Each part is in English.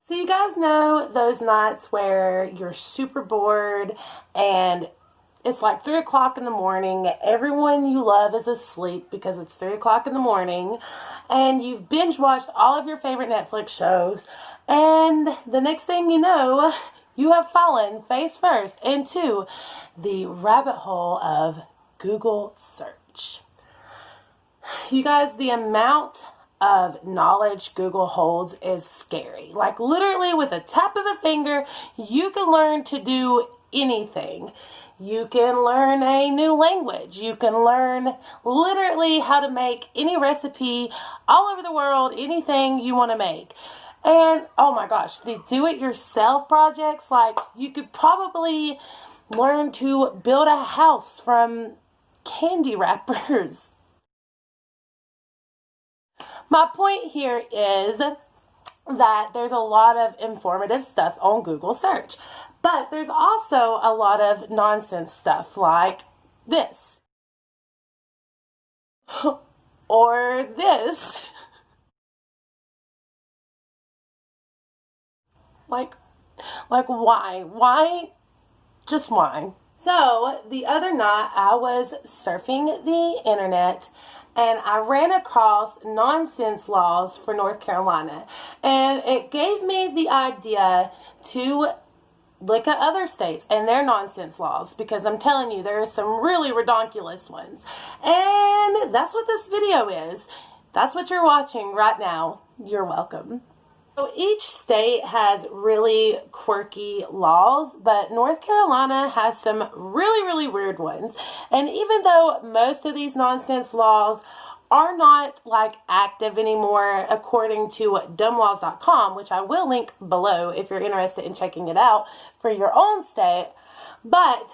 So you guys know those nights where you're super bored and it's like 3 o'clock in the morning. Everyone you love is asleep because it's 3 o'clock in the morning. And you've binge watched all of your favorite Netflix shows. And the next thing you know, you have fallen face first into the rabbit hole of Google search. You guys, the amount of knowledge Google holds is scary. Like literally with a tap of a finger, you can learn to do anything. You can learn a new language. You can learn literally how to make any recipe all over the world, anything you want to make. And oh my gosh, the do-it-yourself projects, like you could probably learn to build a house from candy wrappers. My point here is that there's a lot of informative stuff on Google search, but there's also a lot of nonsense stuff like this or this. Like why? Why? Just why? So the other night I was surfing the internet and I ran across nonsense laws for North Carolina. And it gave me the idea to look at other states and their nonsense laws, because I'm telling you, there are some really redonkulous ones. And that's what this video is. That's what you're watching right now. You're welcome. So each state has really quirky laws, but North Carolina has some really weird ones. And even though most of these nonsense laws are not like active anymore according to dumblaws.com, which I will link below if you're interested in checking it out for your own state, but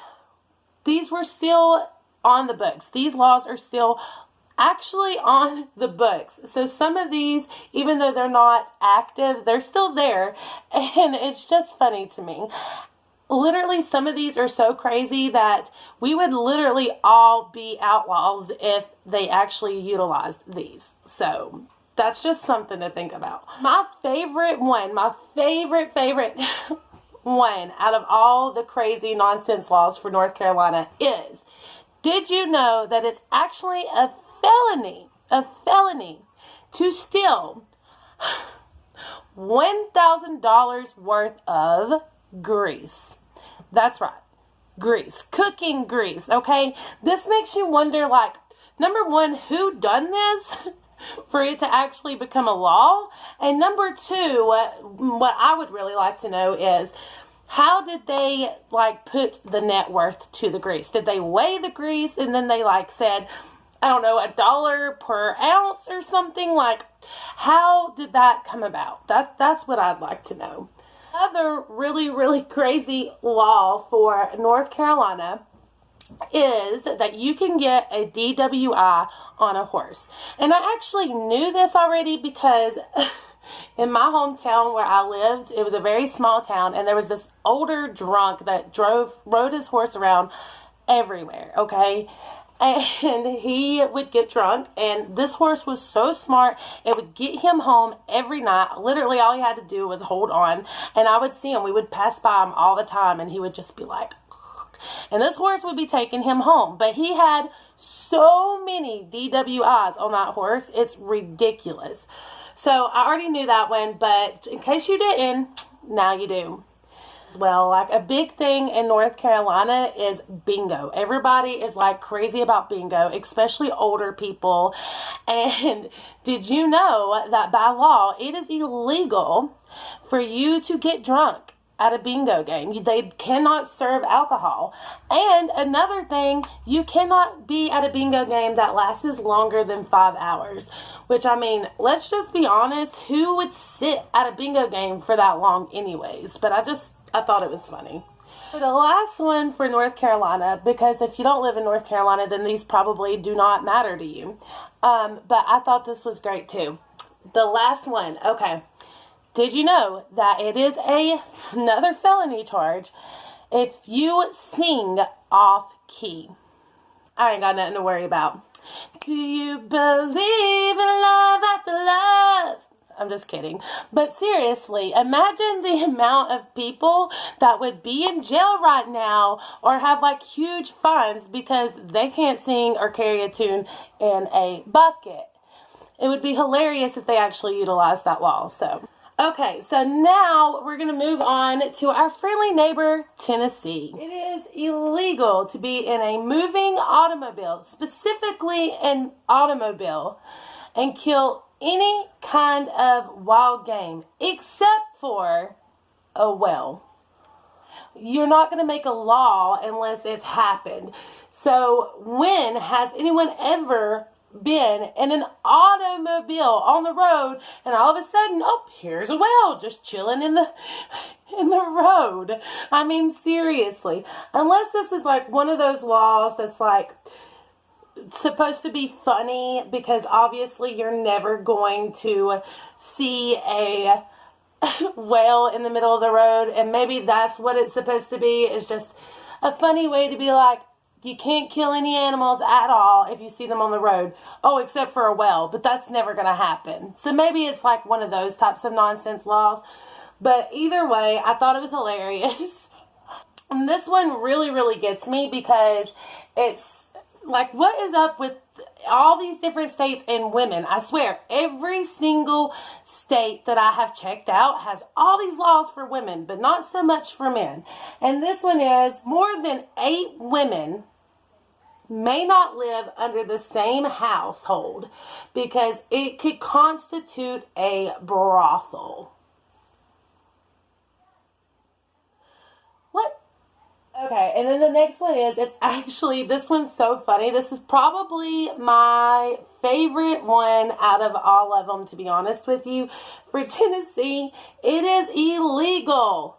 these were still on the books. These laws are still actually on the books. So some of these, even though they're not active, they're still there, and it's just funny to me. Literally, some of these are so crazy that we would literally all be outlaws if they actually utilized these. So that's just something to think about. My favorite one, my favorite one out of all the crazy nonsense laws for North Carolina is, did you know that it's actually a felony to steal $1,000 worth of grease? That's right, grease, cooking grease, okay? This makes you wonder, like, number one, who done this for it to actually become a law? And number two, what I would really like to know is, how did they, like, put the net worth to the grease? Did they weigh the grease and then they, like, said, I don't know, $1 per ounce or something? Like, how did that come about? That's what I'd like to know. Another really crazy law for North Carolina is that you can get a DWI on a horse. And I actually knew this already because in my hometown where I lived, it was a very small town, and there was this older drunk that rode his horse around everywhere, okay? And he would get drunk, and this horse was so smart, it would get him home every night. Literally, all he had to do was hold on, and I would see him. We would pass by him all the time, and he would just be like, and this horse would be taking him home. But he had so many DWIs on that horse, it's ridiculous. So I already knew that one, but in case you didn't, now you do. Well, like a big thing in North Carolina is bingo. Everybody is like crazy about bingo, especially older people. And did you know that by law it is illegal for you to get drunk at a bingo game? They cannot serve alcohol. And another thing, you cannot be at a bingo game that lasts longer than 5 hours. Which, I mean, let's just be honest, who would sit at a bingo game for that long anyways? But I thought it was funny. For the last one for North Carolina, because if you don't live in North Carolina, then these probably do not matter to you. But I thought this was great too. The last one, okay. Did you know that it is another felony charge if you sing off key? I ain't got nothing to worry about. Do you believe in love after love? I'm just kidding. But seriously, imagine the amount of people that would be in jail right now or have like huge fines because they can't sing or carry a tune in a bucket. It would be hilarious if they actually utilized that law. So, okay, so now we're going to move on to our friendly neighbor, Tennessee. It is illegal to be in a moving automobile, specifically an automobile, and kill any kind of wild game except for a whale. You're not going to make a law unless it's happened. So when has anyone ever been in an automobile on the road and all of a sudden, oh, here's a whale just chilling in the road? I mean, seriously. Unless this is like one of those laws that's like supposed to be funny, because obviously you're never going to see a whale in the middle of the road, and maybe that's what it's supposed to be, is just a funny way to be like, you can't kill any animals at all if you see them on the road. Oh, except for a whale, but that's never going to happen. So maybe it's like one of those types of nonsense laws. But either way, I thought it was hilarious. And this one really, really gets me because it's like, what is up with all these different states and women? I swear, every single state that I have checked out has all these laws for women, but not so much for men. And this one is more than 8 women may not live under the same household because it could constitute a brothel. What? Okay, and then the next one is, it's actually, this one's so funny. This is probably my favorite one out of all of them, to be honest with you. For Tennessee, it is illegal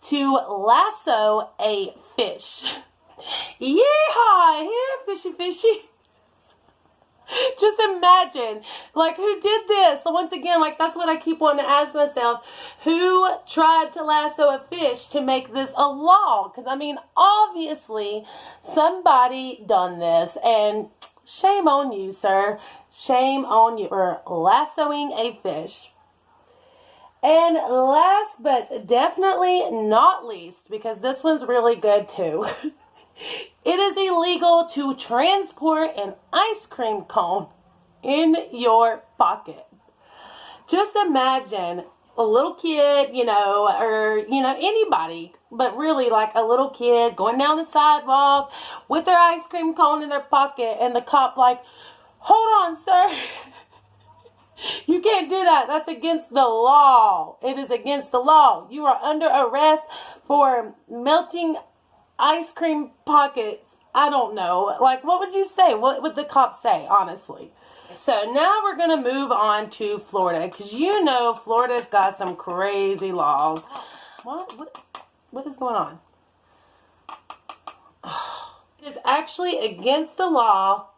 to lasso a fish. Yeehaw! Here, fishy, fishy. Just imagine, like, who did this? So once again, like, that's what I keep wanting to ask myself. Who tried to lasso a fish to make this a law? Because, I mean, obviously, somebody done this. And shame on you, sir. Shame on you for lassoing a fish. And last but definitely not least, because this one's really good too. It is illegal to transport an ice cream cone in your pocket. Just imagine a little kid, or, anybody, but really like a little kid going down the sidewalk with their ice cream cone in their pocket, and the cop like, hold on, sir. You can't do that. That's against the law. It is against the law. You are under arrest for melting ice cream pockets. I don't know. Like, what would you say? What would the cops say, honestly? So now we're going to move on to Florida, because Florida's got some crazy laws. What is going on? It is actually against the law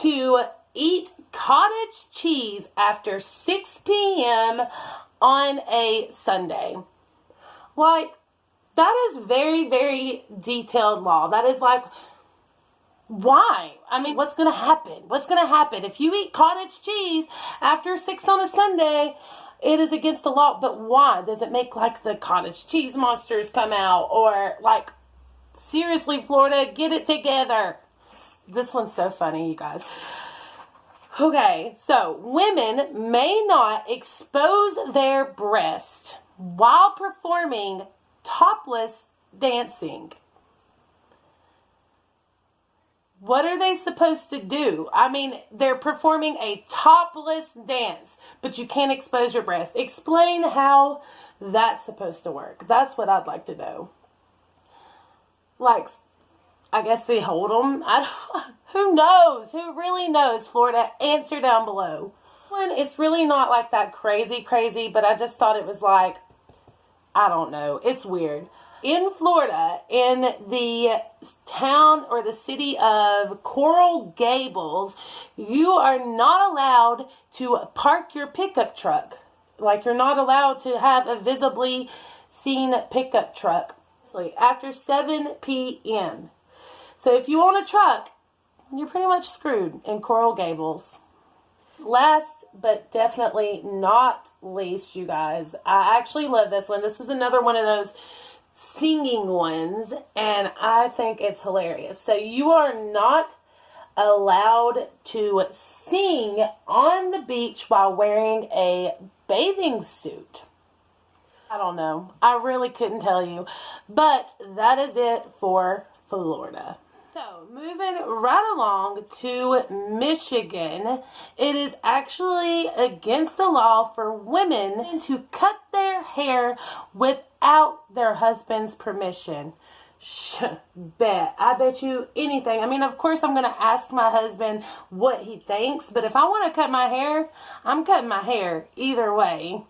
to eat cottage cheese after 6 p.m. on a Sunday. Like, that is very, very detailed law. That is like, why? I mean, what's going to happen? What's going to happen? If you eat cottage cheese after 6 on a Sunday, it is against the law. But why? Does it make like the cottage cheese monsters come out? Or like, seriously, Florida, get it together. This one's so funny, you guys. Okay, so women may not expose their breast while performing topless dancing. What are they supposed to do? I mean, they're performing a topless dance, but you can't expose your breast. Explain how that's supposed to work. That's what I'd like to know. Like, I guess they hold them. Who knows? Who really knows, Florida? Answer down below. It's really not like that crazy, but I just thought it was like, I don't know. It's weird. In Florida, in the town or the city of Coral Gables, you are not allowed to park your pickup truck. Like, you're not allowed to have a visibly seen pickup truck after 7 p.m. So if you own a truck, you're pretty much screwed in Coral Gables. Last but definitely not least, you guys, I actually love this one. This is another one of those singing ones, and I think it's hilarious. So you are not allowed to sing on the beach while wearing a bathing suit. I don't know. I really couldn't tell you. But that is it for Florida. So, moving right along to Michigan, it is actually against the law for women to cut their hair without their husband's permission. Bet. I bet you anything. I mean, of course, I'm going to ask my husband what he thinks, but if I want to cut my hair, I'm cutting my hair either way.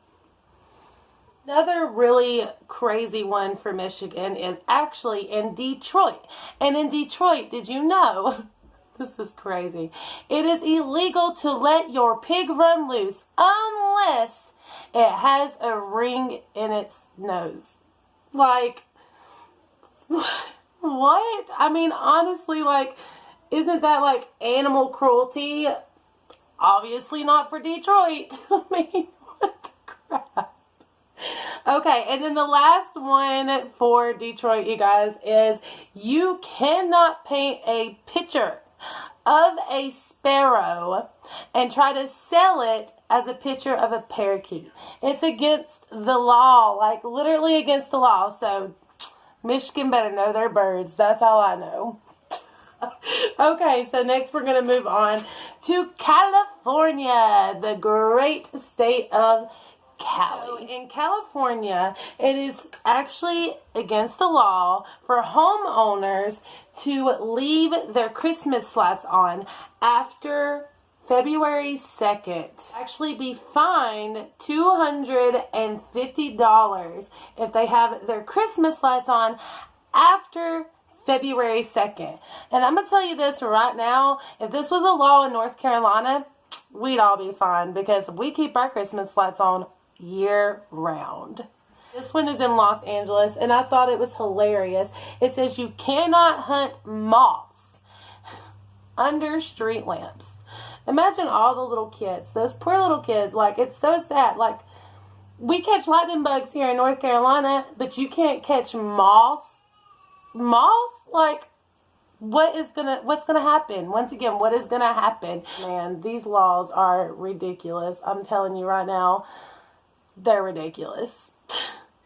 Another really crazy one for Michigan is actually in Detroit. And in Detroit, did you know, this is crazy, it is illegal to let your pig run loose unless it has a ring in its nose. Like, what? I mean, honestly, like, isn't that like animal cruelty? Obviously not for Detroit. I mean, what the crap? Okay, and then the last one for Detroit, you guys, is you cannot paint a picture of a sparrow and try to sell it as a picture of a parakeet. It's against the law, like literally against the law. So Michigan better know their birds. That's all I know. Okay, so next we're going to move on to California, the great state of Cali. So in California, it is actually against the law for homeowners to leave their Christmas lights on after February 2nd. Actually be fined $250 if they have their Christmas lights on after February 2nd. And I'm going to tell you this right now, if this was a law in North Carolina, we'd all be fine because we keep our Christmas lights on year round. This one is in Los Angeles, and I thought it was hilarious. It says you cannot hunt moths under street lamps. Imagine all the little kids, those poor little kids. Like, it's so sad. Like, we catch lightning bugs here in North Carolina, but you can't catch moths. Moths? Like, what's gonna happen? Once again, what is gonna happen? Man, these laws are ridiculous. I'm telling you right now, they're ridiculous.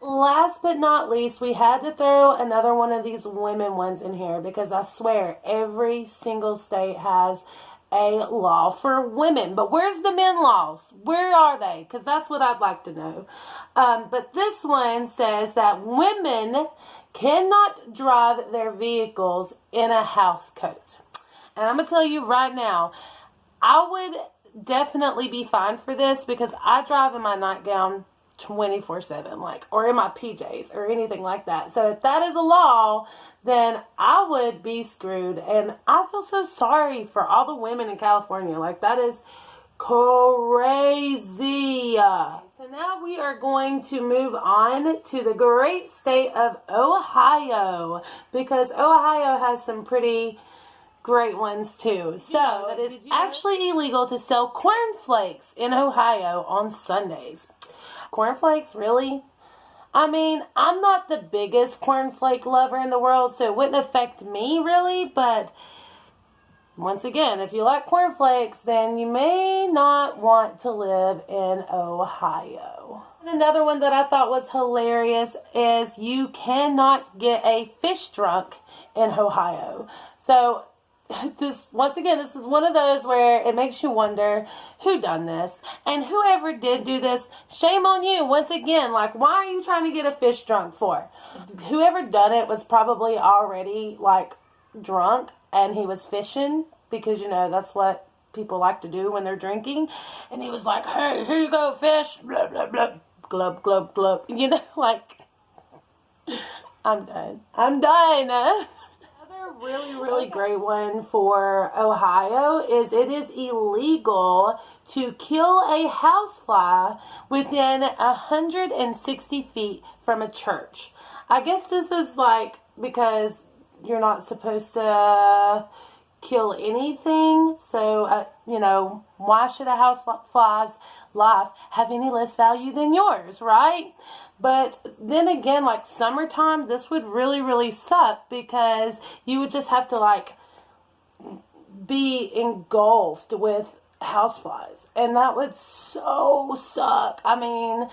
Last but not least, we had to throw another one of these women ones in here because I swear every single state has a law for women. But where's the men laws? Where are they? Because that's what I'd like to know. But this one says that women cannot drive their vehicles in a house coat. And I'm going to tell you right now, I would definitely be fine for this because I drive in my nightgown 24/7, like, or in my PJs or anything like that. So if that is a law, then I would be screwed. And I feel so sorry for all the women in California. Like, that is crazy. So now we are going to move on to the great state of Ohio because Ohio has some pretty great ones too. So it is actually illegal to sell cornflakes in Ohio on Sundays. Cornflakes, really? I mean, I'm not the biggest cornflake lover in the world, so it wouldn't affect me really, but once again, if you like cornflakes, then you may not want to live in Ohio. And another one that I thought was hilarious is you cannot get a fish drunk in Ohio. So once again, this is one of those where it makes you wonder who done this, and whoever did do this, shame on you. Once again, like, why are you trying to get a fish drunk for? Whoever done it was probably already like drunk and he was fishing because, you know, that's what people like to do when they're drinking, and he was like, hey, here you go, fish, blah blah blah, glub glub glub, you know, like, I'm done. Really great one for Ohio is it is illegal to kill a housefly within 160 feet from a church. I guess this is like because you're not supposed to kill anything. So, you know, why should a housefly's life have any less value than yours, right? But then again, like summertime, this would really, really suck because you would just have to like be engulfed with houseflies. And that would so suck. I mean,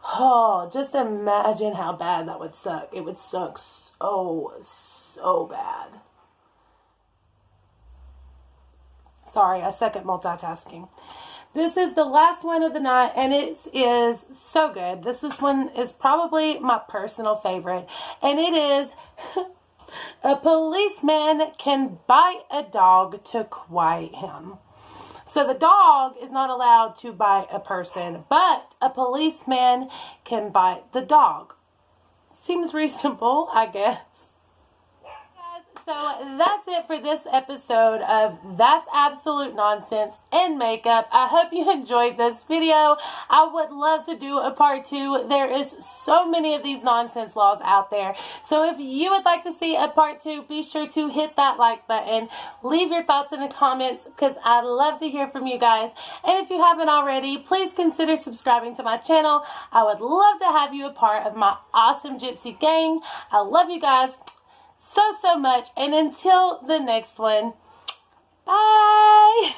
oh, just imagine how bad that would suck. It would suck so bad. Sorry, I suck at multitasking. This is the last one of the night, and it is so good. This one is probably my personal favorite, and it is a policeman can bite a dog to quiet him. So the dog is not allowed to bite a person, but a policeman can bite the dog. Seems reasonable, I guess. So that's it for this episode of That's Absolute Nonsense and Makeup. I hope you enjoyed this video. I would love to do a part 2. There is so many of these nonsense laws out there. So if you would like to see a part 2, be sure to hit that like button. Leave your thoughts in the comments because I'd love to hear from you guys. And if you haven't already, please consider subscribing to my channel. I would love to have you a part of my awesome Gypsy gang. I love you guys so much, and until the next one, bye.